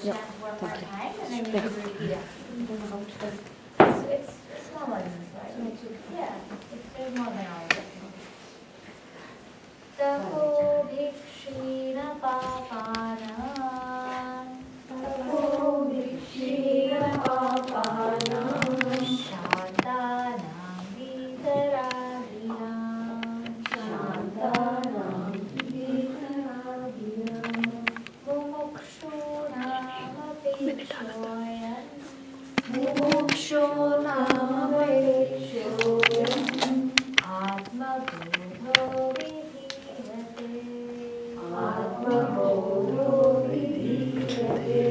chant one more time, and then you can repeat it. It's smaller than this, right? Yeah, there's more than all of it. Tapo bhikshina papana. Tapo bhikshina papana. Shantanam vitaragiram. Shantanam vitaragiram. Mumukshunam apekshyoyan. Mumukshunam apekshyoyan. AtmaBodha vidhiyate. AtmaBodha vidhiyate.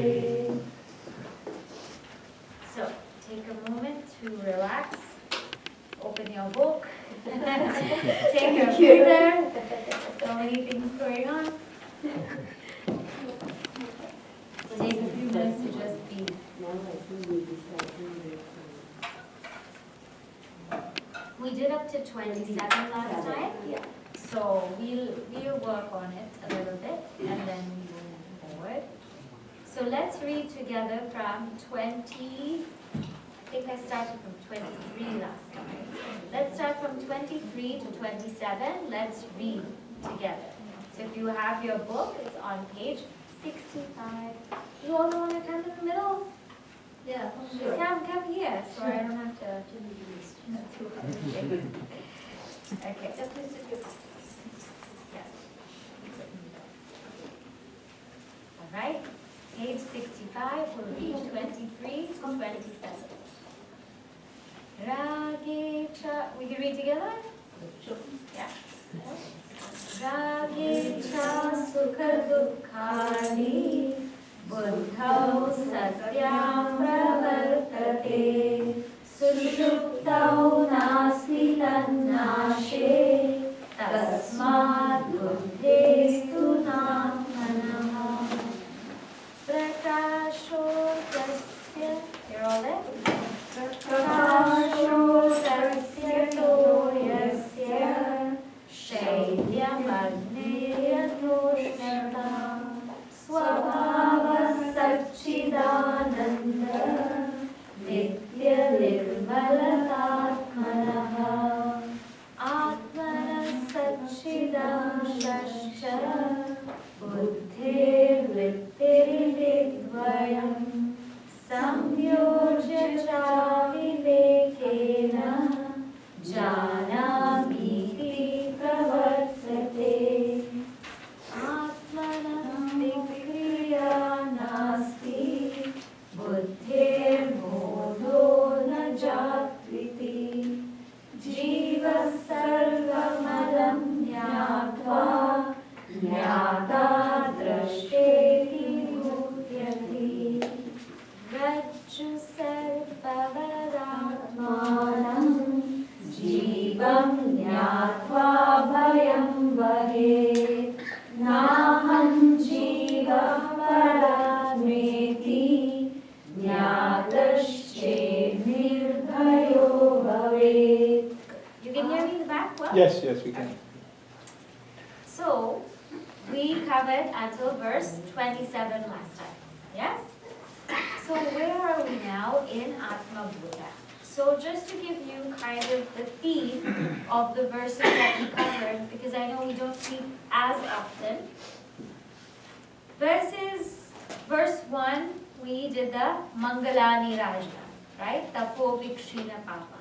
So, take a moment to relax. Open your book. Take a breather. So many things going on. Take a few minutes to just be. We did up to 27 last time. Yeah. So we'll work on it a little bit and then we move forward. So let's read together from 20. I think I started from 23 last time. Let's start from 23 to 27. Let's read together. So if you have your book, it's on page 65. You all want to come in the middle? Yeah, sure. Come here, so I don't have to. Okay. Yes. All right. Page 65 will read 23 to 27. Ragecha. We can read together? Sure. Yeah. Ragecha sukha dukkhani buddhau satyam pravartate sushuptau nasti tannashe tasmat buddhestu natmanaha prakasho tasya. You're all there? Prakasho tasya toyasya shailyam agneyathoshnata swabhava satchidananda nitya nirmalatatmanaha atmana satchidamshascha buddhir vrittiridvayam samyojya cha vivekena janamiti pravartate atmana vikriya nasti buddhir bodho na jatviti jiva sarvamalam jnatva jnata drashteti bhutyati rajju sarvavadatmanam jivam jnatva bhayam vahet naham jiva paradmeti jnatasche nirbhayo bhavet. You can hear me in the back well? Yes, we can. So, we covered until verse 27 last time. Yes? So where are we now in AtmaBodha? So just to give you kind of the theme of the verses that we covered, because I know we don't speak as often. Verse 1, we did the Mangalani Rajna, right? Tapo Bhikshina Papa.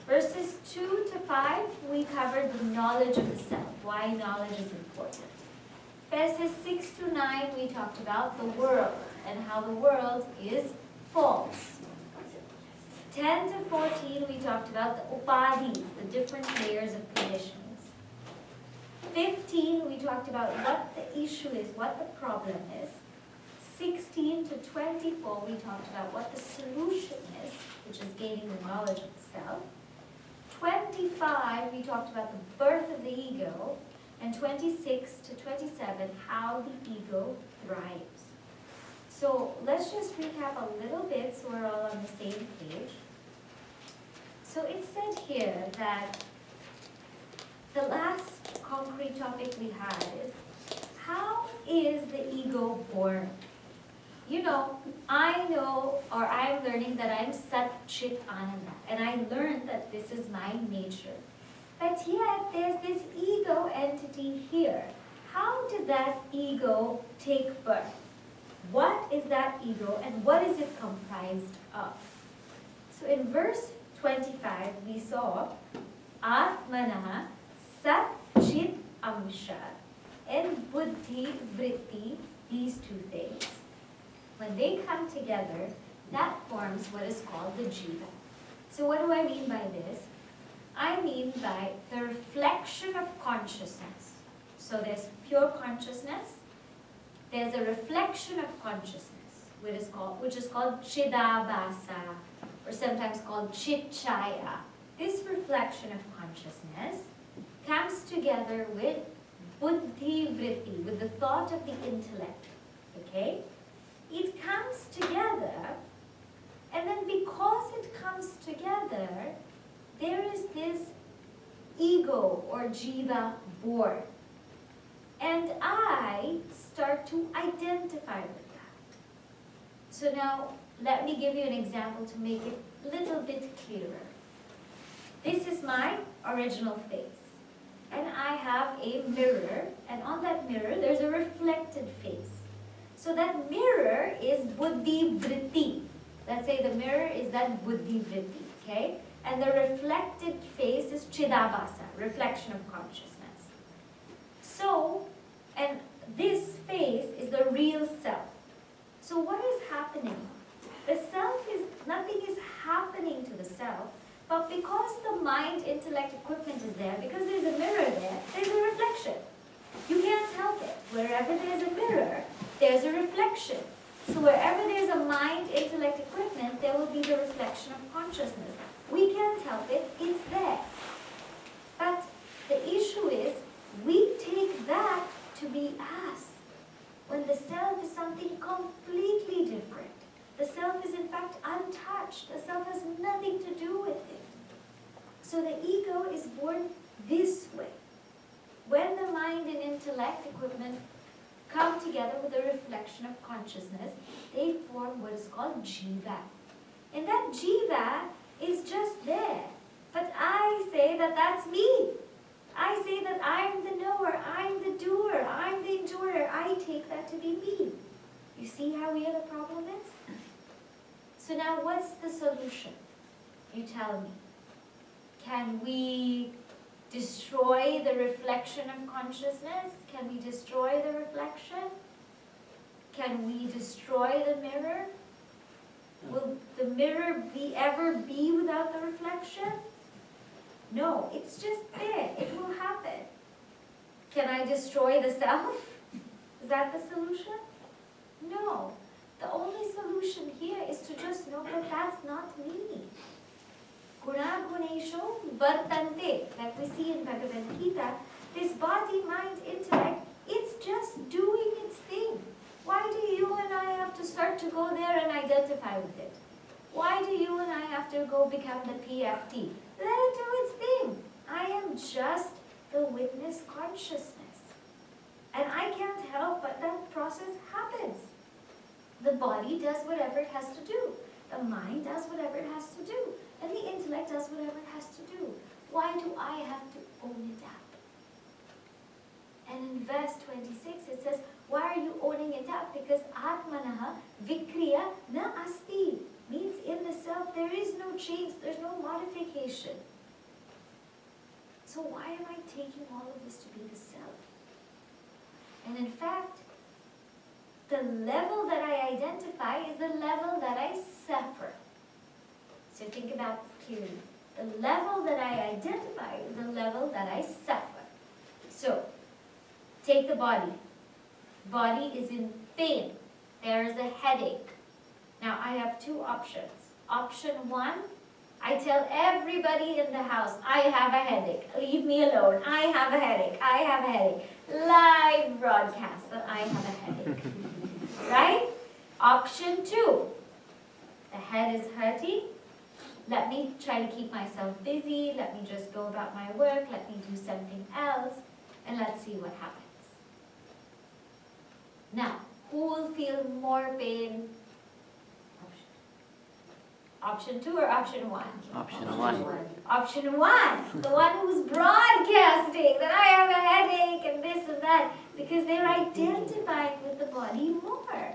Verses 2 to 5, we covered the knowledge of the self, why knowledge is important. Verses 6 to 9, we talked about the world and how the world is false. 10 to 14, we talked about the upadhis, the different layers of conditions. 15, we talked about what the issue is, what the problem is. 16 to 24, we talked about what the solution is, which is gaining the knowledge of the self. 25, we talked about the birth of the ego. And 26 to 27, how the ego thrives. So let's just recap a little bit so we're all on the same page. So it said here that the last concrete topic we had is, how is the ego born? You know I know, or I'm learning that I'm Sat Chit Ananda, and I learned that this is my nature. But yet, there's this ego entity here. How did that ego take birth? What is that ego, and what is it comprised of? So in verse 25, we saw Atmana Sat Chit Amsha and Buddhi Vritti, these two things. When they come together, that forms what is called the jiva. So what do I mean by this? I mean by the reflection of consciousness. So there's pure consciousness, there's a reflection of consciousness, which is called Chidabhasa, or sometimes called Chitchaya. This reflection of consciousness comes together with Buddhi Vritti, with the thought of the intellect. Okay? It comes together, and then because it comes together, there is this ego or jiva born. And I start to identify with that. So now, let me give you an example to make it a little bit clearer. This is my original face. And I have a mirror, and on that mirror, there's a reflected face. So that mirror is Buddhi Vritti. Let's say the mirror is that Buddhi Vritti, okay? And the reflected face is Chidabhasa, reflection of consciousness. So, and this face is the real self. So what is happening? The self is, nothing is happening to the self, but because the mind, intellect, equipment is there, because there's a mirror there, there's a reflection. You can't help it. Wherever there's a mirror, there's a reflection. So wherever there's a mind, intellect, equipment, there will be the reflection of consciousness. We can't help it, it's there. But the issue is, we take that to be us, when the self is something completely different. The self is in fact untouched. The self has nothing to do with it. So the ego is born this way. When the mind and intellect equipment come together with a reflection of consciousness, they form what is called jiva. And that jiva is just there. But I say that that's me. I say that I'm the knower, I'm the doer, I'm the enjoyer. I take that to be me. You see how real the problem is? So now what's the solution? You tell me. Can we destroy the reflection of consciousness? Can we destroy the reflection? Can we destroy the mirror? Will the mirror ever be without the reflection? No, it's just there. It will happen. Can I destroy the self? Is that the solution? No. The only solution here is to just know that that's not me. Guna gunesho vartante, like we see in Bhagavad Gita, this body, mind, intellect, it's just doing its thing. Why do you and I have to start to go there and identify with it? Why do you and I have to go become the PFT? Let it do its thing. I am just the witness consciousness. And I can't help but that process happens. The body does whatever it has to do. The mind does whatever it has to do. And the intellect does whatever it has to do. Why do I have to own it up? And in verse 26 it says, why are you owning it up? Because Atmanaha Vikriya na asti. Means in the self there is no change, there's no modification. So why am I taking all of this to be the self? And in fact, the level that I identify is the level that I suffer. So think about this clearly. The level that I identify is the level that I suffer. So, take the body. Body is in pain. There is a headache. Now I have two options. Option one, I tell everybody in the house, I have a headache. Leave me alone. I have a headache. I have a headache. Live broadcast that I have a headache. Right? Option two, the head is hurting. Let me try to keep myself busy. Let me just go about my work. Let me do something else. And let's see what happens. Now, who will feel more pain Option 2 or option 1? Option 1. Option 1, the one who's broadcasting that I have a headache and this and that, because they're identifying with the body more.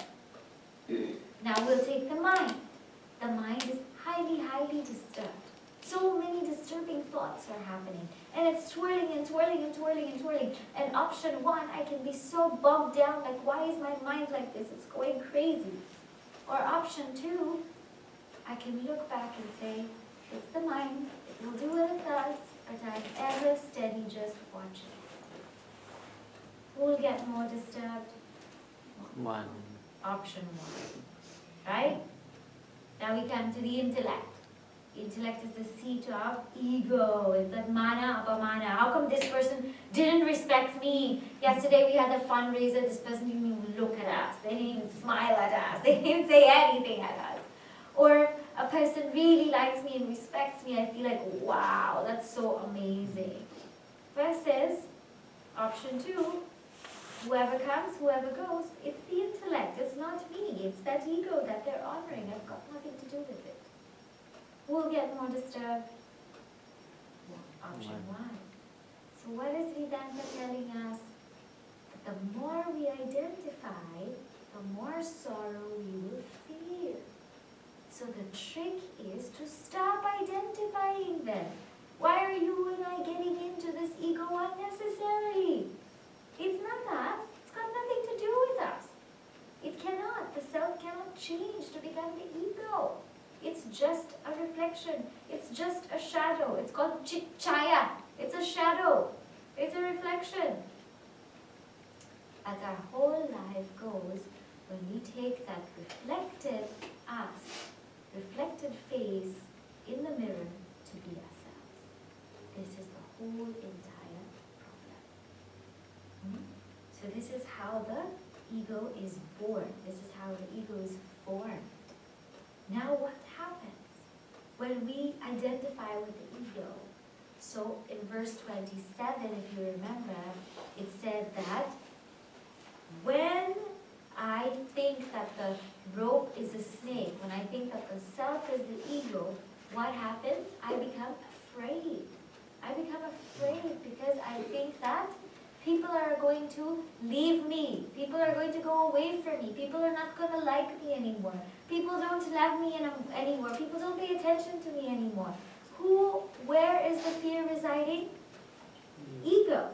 Now we'll take the mind. The mind is highly, highly disturbed. So many disturbing thoughts are happening. And it's swirling and twirling and twirling and twirling. And option 1, I can be so bogged down, like why is my mind like this? It's going crazy. Or option 2, I can look back and say, it's the mind, it will do what it does, but I'm ever steady just watching. Who will get more disturbed? 1. Option 1. Right? Now we come to the intellect. Intellect is the seat of ego. It's that mana, apamana. How come this person didn't respect me? Yesterday we had a fundraiser. This person didn't even look at us. They didn't even smile at us. They didn't say anything at us. Or a person really likes me and respects me. I feel like, wow, that's so amazing. Versus option 2, whoever comes, whoever goes, it's the intellect. It's not me. It's that ego that they're honoring. I've got nothing to do with it. Who will get more disturbed? Option 1. So what is Vedanta telling us? That the more we identify, the more sorrow we will feel. So the trick is to stop identifying them. Why are you and I getting into this ego unnecessarily? It's not that. It's got nothing to do with us. It cannot. The self cannot change to become the ego. It's just a reflection. It's just a shadow. It's called chaya. It's a shadow. It's a reflection. As our whole life goes, when we take that reflected us, reflected face in the mirror to be ourselves. This is the whole entire problem. So this is how the ego is born. This is how the ego is formed. Now what happens when we identify with the ego? So in verse 27, if you remember, it said that when I think that the rope is a snake, when I think that the self is the ego, what happens? I become afraid. I become afraid because I think that people are going to leave me. People are going to go away from me. People are not going to like me anymore. People don't love me anymore. People don't pay attention to me anymore. Where is the fear residing? Ego.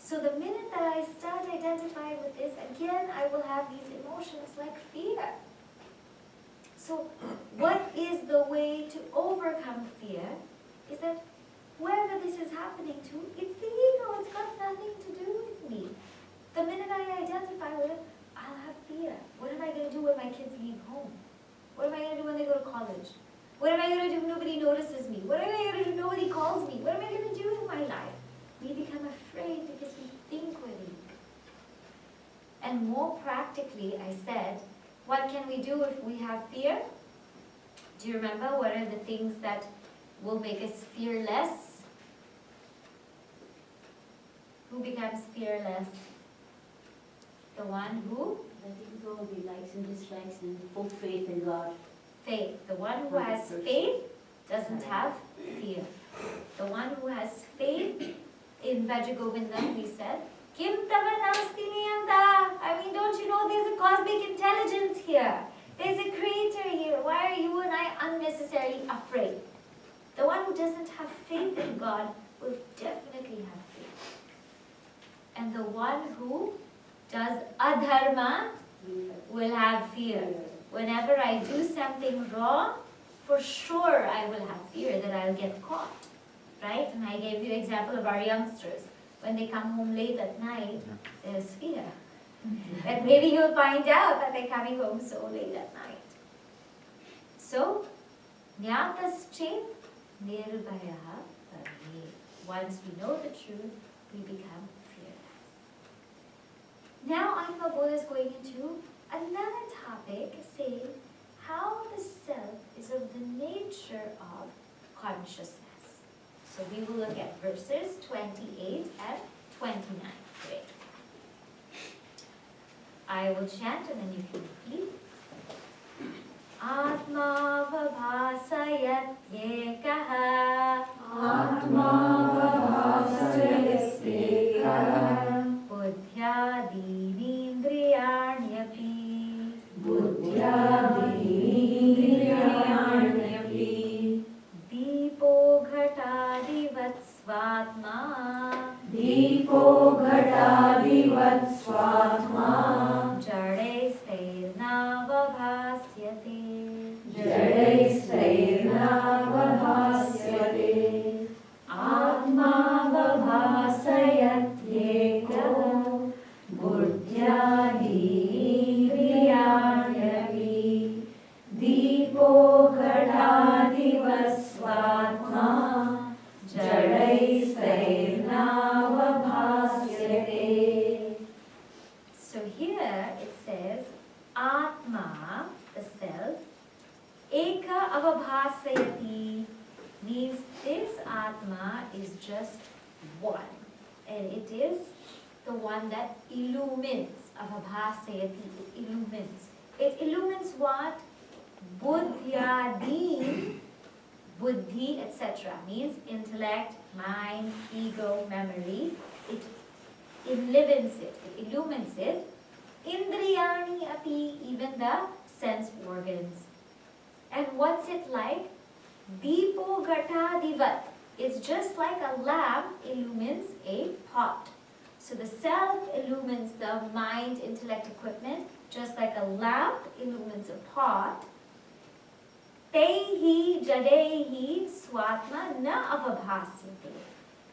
So the minute that I start identifying with this, again, I will have these emotions like fear. So what is the way to overcome fear? Is that whoever this is happening to, it's the ego. It's got nothing to do with me. The minute I identify with it, I'll have fear. What am I going to do when my kids leave home? What am I going to do when they go to college? What am I going to do if nobody notices me? What am I going to do if nobody calls me? What am I going to do in my life? We become afraid because we think we're weak. And more practically, I said, what can we do if we have fear? Do you remember what are the things that will make us fearless? Who becomes fearless? The one who? Letting go of the likes and dislikes and full faith in God. Faith. The one who has faith doesn't have fear. The one who has faith in Vajagovindam, we said, Kim tava nasti niyanta. I mean, don't you know there's a cosmic intelligence here? There's a creator here. Why are you and I unnecessarily afraid? The one who doesn't have faith in God will definitely have faith. And the one who does adharma will have fear. Whenever I do something wrong, for sure I will have fear that I'll get caught. Right? And I gave you an example of our youngsters. When they come home late at night, there's fear. That maybe you'll find out that they're coming home so late at night. So, Jnataschet Nirbhaya Parve. Once we know the truth, we become fearless. Now AtmaBodha is going into another topic saying how the self is of the nature of consciousness. So we will look at verses 28 and 29 today. I will chant and then you can repeat. AtmaBodha भासयत्येकः आत्मावभासयत्येकः बुद्ध्यादीनीन्द्रियाण्यपि बुद्ध्यादीनीन्द्रियाण्यपि दीपो घटादिवत् स्वात्मा दीपो घटादिवत् स्वात्मा जडैस्तैर्नावभास्यते जडैस्तैर्नावभास्यते आत्मावभासयत्येको बुद्ध्यादीन्द्रियाण्यपि दीपो घटादिवत् स्वात्मा जडैस्तैर्नावभास्यते. So here it says Atma, the self, Eka avabhasayati, means this Atma is just one, and it is the one that illumines. Avabhasayati, it illumines. It illumines what? Buddhyadin, buddhi, etc. means intellect, mind, ego, memory. It illumines it. It illumines it. Indriyani api, even the sense organs. And what's it like? Deepo gatadivat. It's just like a lamp illumines a pot. So the self illumines the mind, intellect, equipment, just like a lamp illumines a pot. Tehi jadehi swatma na avabhasyate.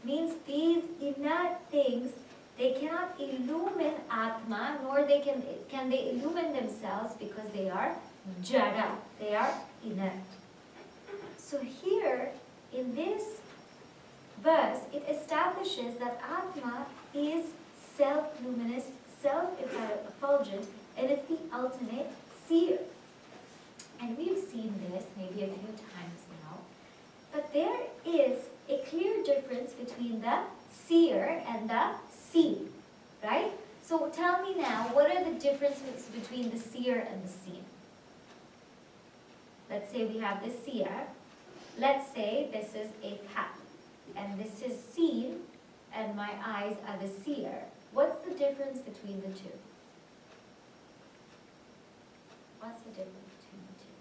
Means these inert things, they cannot illumine Atma, nor can they illumine themselves because they are jada, they are inert. So here, in this verse, it establishes that Atma is self-luminous, self-effulgent, and it's the ultimate seer. And we've seen this maybe a few times now. But there is a clear difference between the seer and the seen, right? So tell me now, what are the differences between the seer and the seen? Let's say we have the seer. Let's say this is a cat, and this is seen, and my eyes are the seer. What's the difference between the two? What's the difference between the two?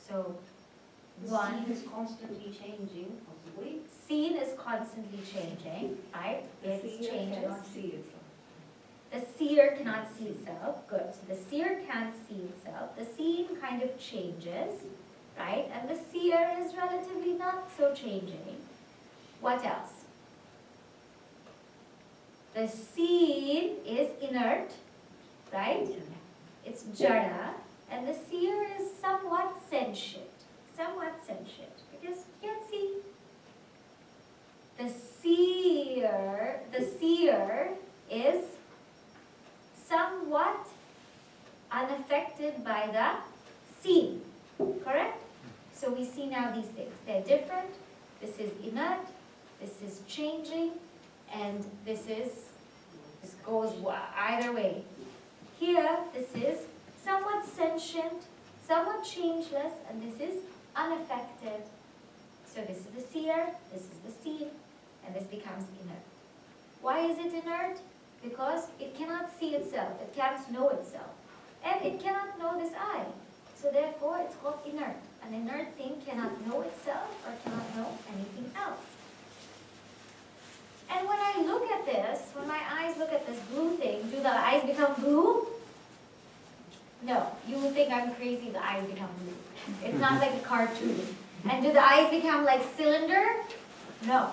So, one, The scene is constantly changing, possibly. scene is constantly changing, right? It changes. see itself. The seer cannot see itself. Good. So the seer can't see itself. The scene kind of changes, right? And the seer is relatively not so changing. What else? The scene is inert, right? It's jada. And the seer is somewhat sentient. Somewhat sentient. Because you can't see. The seer is somewhat unaffected by the scene, correct? So we see now these things. They're different. This is inert, this is changing, and this goes either way. Here, this is somewhat sentient, somewhat changeless, and this is unaffected. So this is the seer, this is the scene, and this becomes inert. Why is it inert? Because it cannot see itself, it can't know itself, and it cannot know this I. So therefore, it's called inert. An inert thing cannot know itself or cannot know anything else. And when I look at this, when my eyes look at this blue thing, do the eyes become blue? No, you would think I'm crazy, the eyes become blue. It's not like a cartoon. And do the eyes become like cylinder? No.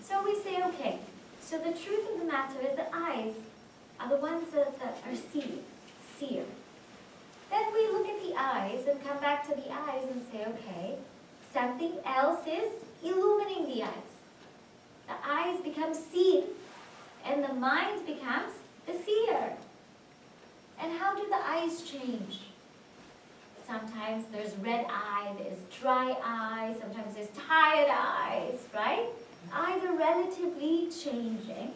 So we say, okay, so the truth of the matter is the eyes are the ones that are seer. Then we look at the eyes and come back to the eyes and say, okay, something else is illumining the eyes. The eyes become seen and the mind becomes the seer. And how do the eyes change? Sometimes there's red eye, there's dry eye, sometimes there's tired eyes, right? Eyes are relatively changing.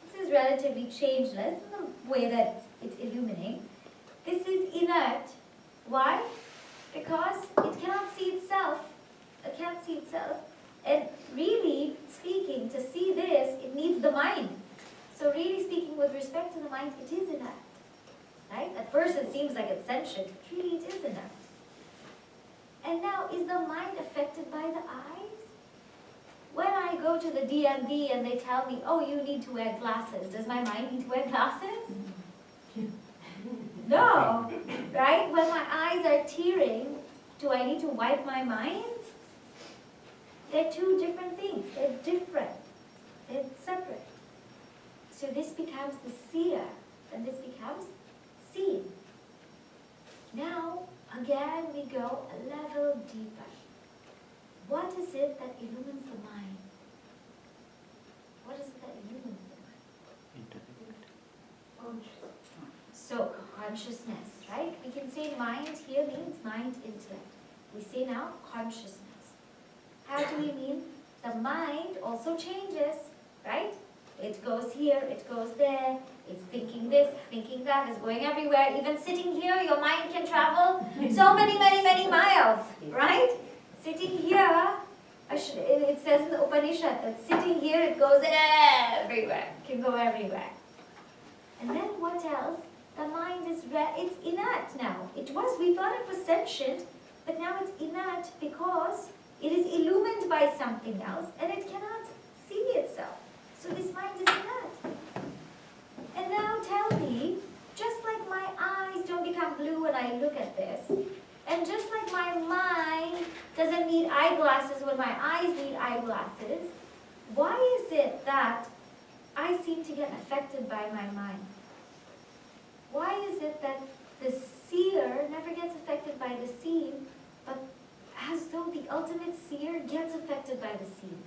This is relatively changeless in the way that it's illumining. this is inert. Why? Because it cannot see itself. It can't see itself. And really speaking, to see this, it needs the mind. So really speaking, with respect to the mind, it is inert. Right? At first it seems like it's sentient, but really it is inert. And now, is the mind affected by the eyes? When I go to the DMV and they tell me, oh, you need to wear glasses, does my mind need to wear glasses? No, right? When my eyes are tearing, do I need to wipe my mind? They're two different things. They're different. They're separate. So this becomes the seer, and this becomes seen. Now, again, we go a level deeper. What is it that illumines the mind? What is it that illumines the mind? So, consciousness, right? We can say mind here means mind, intellect. We say now consciousness. How do we mean? The mind also changes, right? It goes here, it goes there, it's thinking this, thinking that, it's going everywhere. Even sitting here, your mind can travel so many, many, many miles, right? Sitting here, it says in the Upanishad that sitting here, it goes everywhere, can go everywhere. And then what else? The mind is, it's inert now. We thought it was sentient, but now it's inert because it is illumined by something else and it cannot see itself. So this mind is inert. And now tell me, just like my eyes don't become blue when I look at this, and just like my mind doesn't need eyeglasses when my eyes need eyeglasses, why is it that I seem to get affected by my mind? Why is it that the seer never gets affected by the seen, but as though the ultimate seer gets affected by the seen?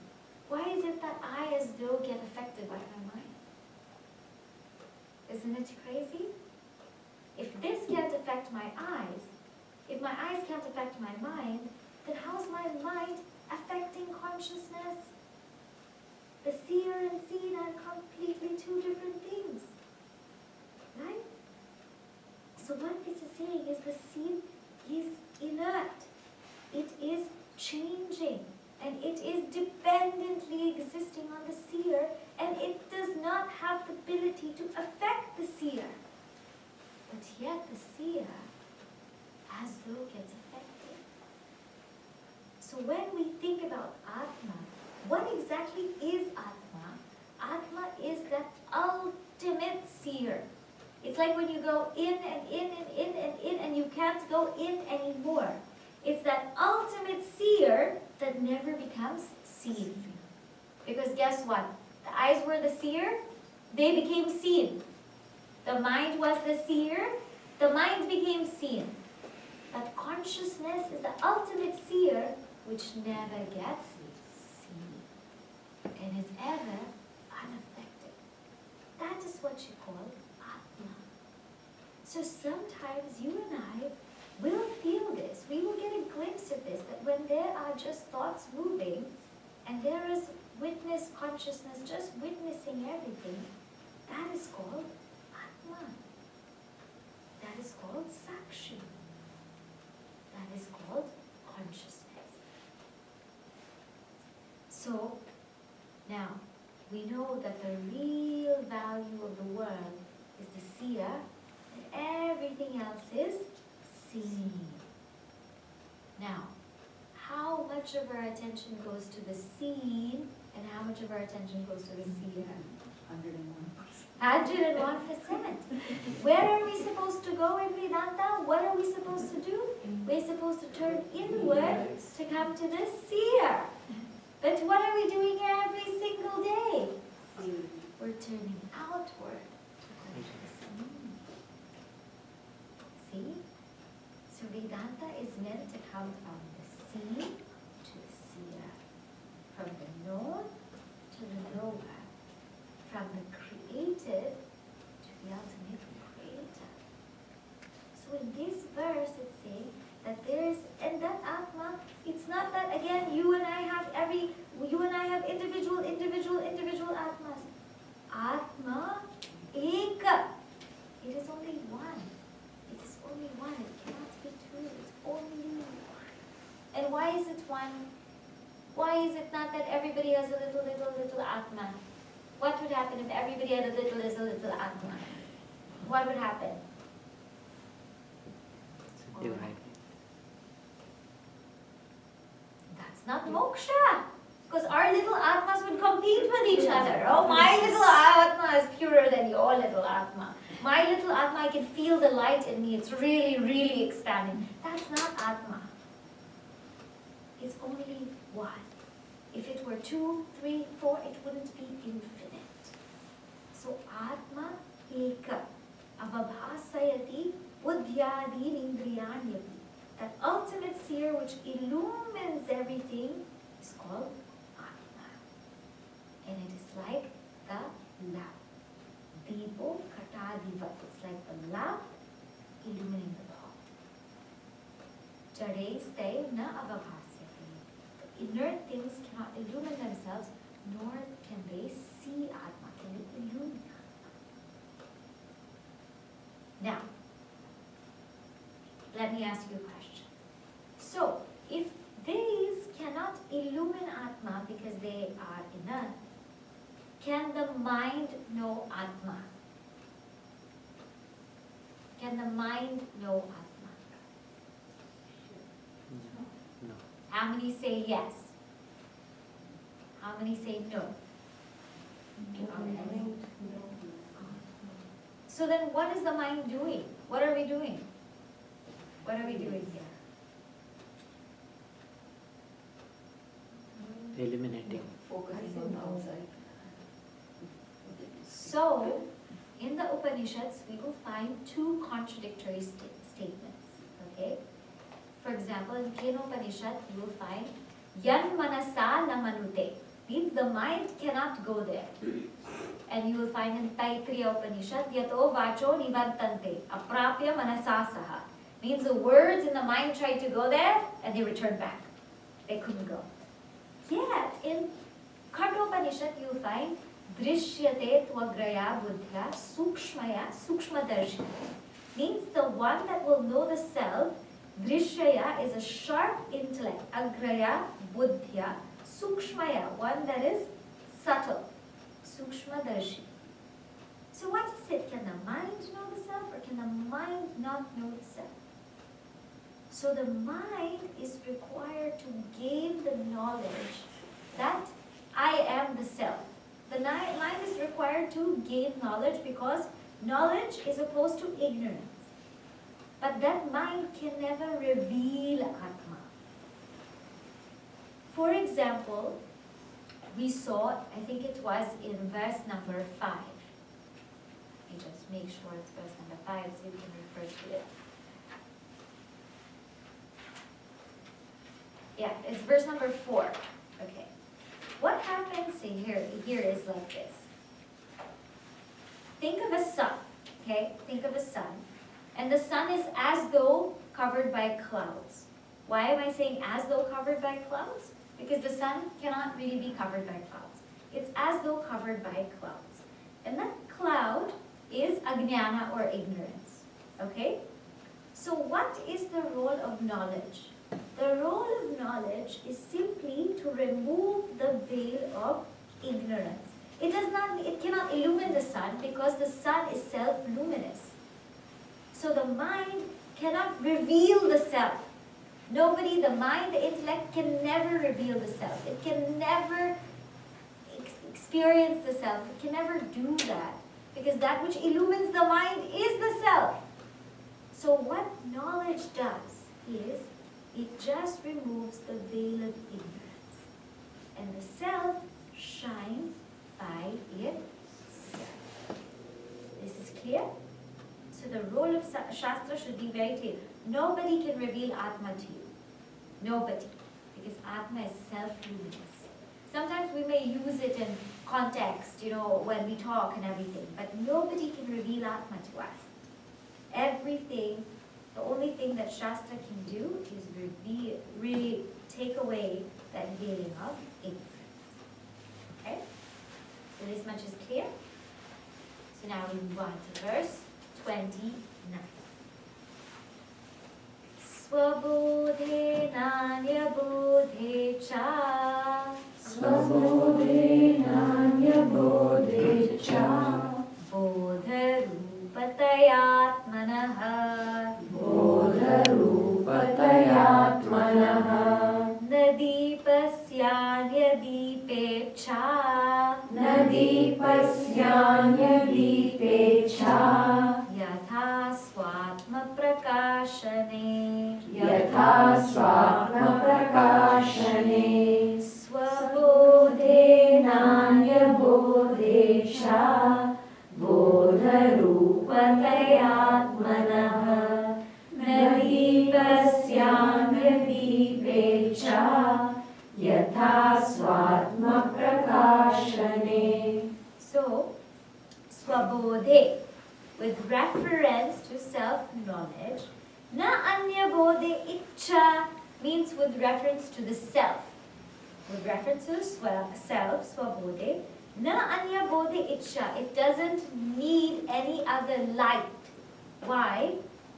Why is it that I, as though, get affected by my mind? Isn't it crazy? If this can't affect my eyes, if my eyes can't affect my mind, then how's my mind affecting consciousness? The seer and seen are completely two different things. Right? So what this is saying is the seen is inert. It is changing. And it is dependently existing on the seer, and it does not have the ability to affect the seer. But yet the seer, as though, gets affected. So when we think about Atma, what exactly is Atma? Atma is that ultimate seer. It's like when you go in and in and in and in, and you can't go in anymore. It's that ultimate seer that never becomes seen. Because guess what? The eyes were the seer, they became seen. The mind was the seer, the mind became seen. But consciousness is the ultimate seer which never gets seen and is ever unaffected. That is what you call Atma. So sometimes you and I will feel this, we will get a glimpse of this, that when there are just thoughts moving and there is witness consciousness just witnessing everything, that is called Atma. That is called Sakshi. That is called consciousness. So, now, we know that the real value of the world is the seer, and everything else is seen. Now, how much of our attention goes to the seen and how much of our attention goes to the seer? 101%. 101%. Where are we supposed to go in Vedanta? What are we supposed to do? We're supposed to turn inward to come to the seer. But what are we doing every single day? We're turning outward to come to the seen. See? So Vedanta is meant to come from the seen to the seer, from the known to the knower, from the created to the ultimate creator. So in this verse it's saying that there is, and that Atma, it's not that again you and I have individual Atmas. Atma Eka. It is only one. It is one? Why is it not that everybody has a little Atma? What would happen if everybody had a little Atma? What would happen? Divide. That's not moksha. Because our little Atmas would compete with each other. Oh, my little Atma is purer than your little Atma. My little Atma, I can feel the light in me. It's really expanding. That's not Atma. It's only one. If it were 2, 3, 4, it wouldn't be infinite. So Atma eka avabhasayati buddhyadin indriyanyati. That ultimate seer which illumines everything is called Atma. And it is like the lamp. Deepo katadivat. It's like the lamp illuminating the pot. Jade stay na avabhasyati. The inert things cannot illumine themselves, nor can they see Atma, can they illumine Atma. Now, let me ask you a question. So, if these cannot illumine Atma because they are inert, can the mind know Atma? Can the mind know Atma? No. How many say yes? How many say no? So then what is the mind doing? What are we doing? What are we doing here? Eliminating. Focusing on the outside. So, in the Upanishads, we will find two contradictory statements. Okay? For example, in Kenopanishad, you will find Yan manasa na manute. Means the mind cannot go there. And you will find in Taittiriya Upanishad, Yato vacho nivantante, aprapya manasasaha. Means the words in the mind tried to go there and they returned back. They couldn't go. Yet, in Kathopanishad, you will find Drishyate tvagraya buddhya sukshmaya sukshmadarshi. Means the one that will know the self, Drishyaya is a sharp intellect, agraya buddhya sukshmaya, one that is subtle, sukshmadarshi. So what is it? Can the mind know the self or can the mind not know the self? So the mind is required to gain the knowledge that I am the self. The mind is required to gain knowledge because knowledge is opposed to ignorance. But that mind can never reveal Atma. For example, we saw, I think it was in verse number 5. Let me just make sure it's verse number 5 so you can refer to it. Yeah, it's verse number 4. Okay. What happens here is like this. Think of a sun, okay? Think of a sun. And the sun is as though covered by clouds. Why am I saying as though covered by clouds? Because the sun cannot really be covered by clouds. It's as though covered by clouds. And that cloud is ajnana or ignorance, okay? So what is the role of knowledge? The role of knowledge is simply to remove the veil of ignorance. It cannot illumine the sun because the sun is self-luminous. So the mind cannot reveal the self. Nobody, the mind, the intellect can never reveal the self. It can never experience the self. It can never do that because that which illumines the mind is the self. So what knowledge does is it just removes the veil of ignorance. And the self shines by itself. This is clear? So the role of Shastra should be very clear. Nobody can reveal Atma to you. Nobody. Because Atma is self-luminous. Sometimes we may use it in context, when we talk and everything. But nobody can reveal Atma to us. Everything, the only thing that Shastra can do is really take away that veiling of ignorance. Okay? So this much is clear? So now we move on to verse 29. Swabodhena नान्यबोधे च स्वबोधेनान्यबोधे च बोधरूपतयात्मनः बोधरूपतयात्मनः न दीपस्यान्यदीपेच्छा न दीपस्यान्यदीपेच्छा यथा स्वात्मप्रकाशने यथा स्वात्मप्रकाशने स्वबोधेनान्यबोधे स्वबोधेनान्यबोधे च बोधरूपतयात्मनः न दीपस्यान्यदीपेच्छा यथा स्वात्मप्रकाशने. So, swabodhe, with reference to self-knowledge. Na anyabodhe ichcha means with reference to the self. With reference to self, swabodhe. Na anyabodhe ichcha, it doesn't need any other light. Why?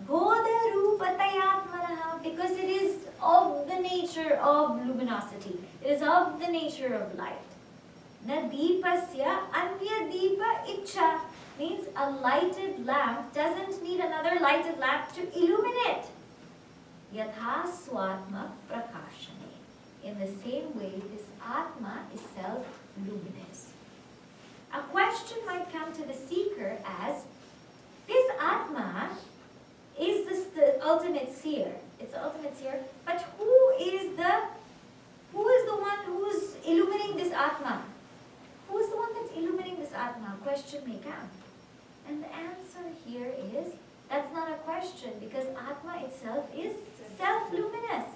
Bodha rupatayatmanaha, because it is of the nature of luminosity. It is of the nature of light. Na deepasya anya deepa ichcha means a lighted lamp doesn't need another lighted lamp to illuminate. Yatha swatma prakashane. In the same way, this Atma is self-luminous. A question might come to the seeker as, this Atma is the ultimate seer. It's the ultimate seer, but who is the one who's illuminating this Atma? Who is the one that's illuminating this Atma? Question may come. And the answer here is, that's not a question, because Atma itself is self-luminous.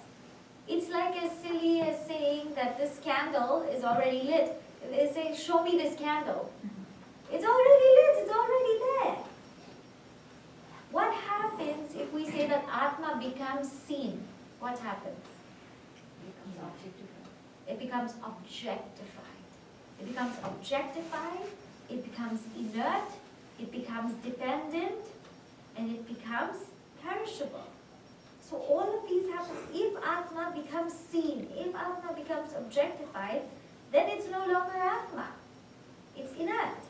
It's like as silly as saying that this candle is already lit. They say, show me this candle. It's already lit, it's already there. What happens if we say that Atma becomes seen? What happens? It becomes objectified. It becomes objectified, it becomes inert, it becomes dependent, and it becomes perishable. So all of these happen. If Atma becomes seen, if Atma becomes objectified, then it's no longer Atma. It's inert.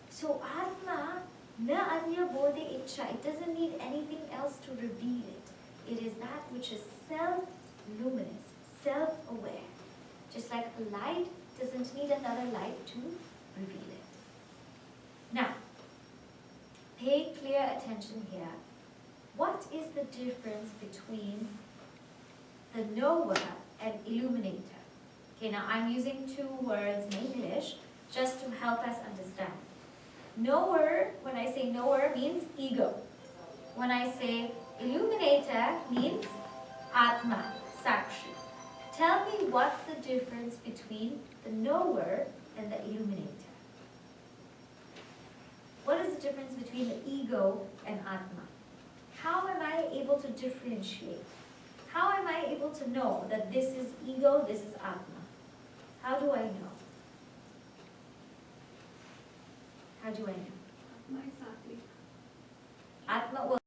So Atma, na anya bodhe ichcha, it doesn't need anything else to reveal it. It is that which is self-luminous, self-aware. Just like a light doesn't need another light to reveal it. Now, pay clear attention here. What is the difference between the knower and illuminator? Okay, now I'm using two words in English just to help us understand. Knower, when I say knower, means ego. When I say illuminator, means Atma, Sakshi. Tell me what's the difference between the knower and the illuminator. What is the difference between the ego and Atma? How am I able to differentiate? How am I able to know that this is ego, this is Atma? How do I know? How do I know? Atma will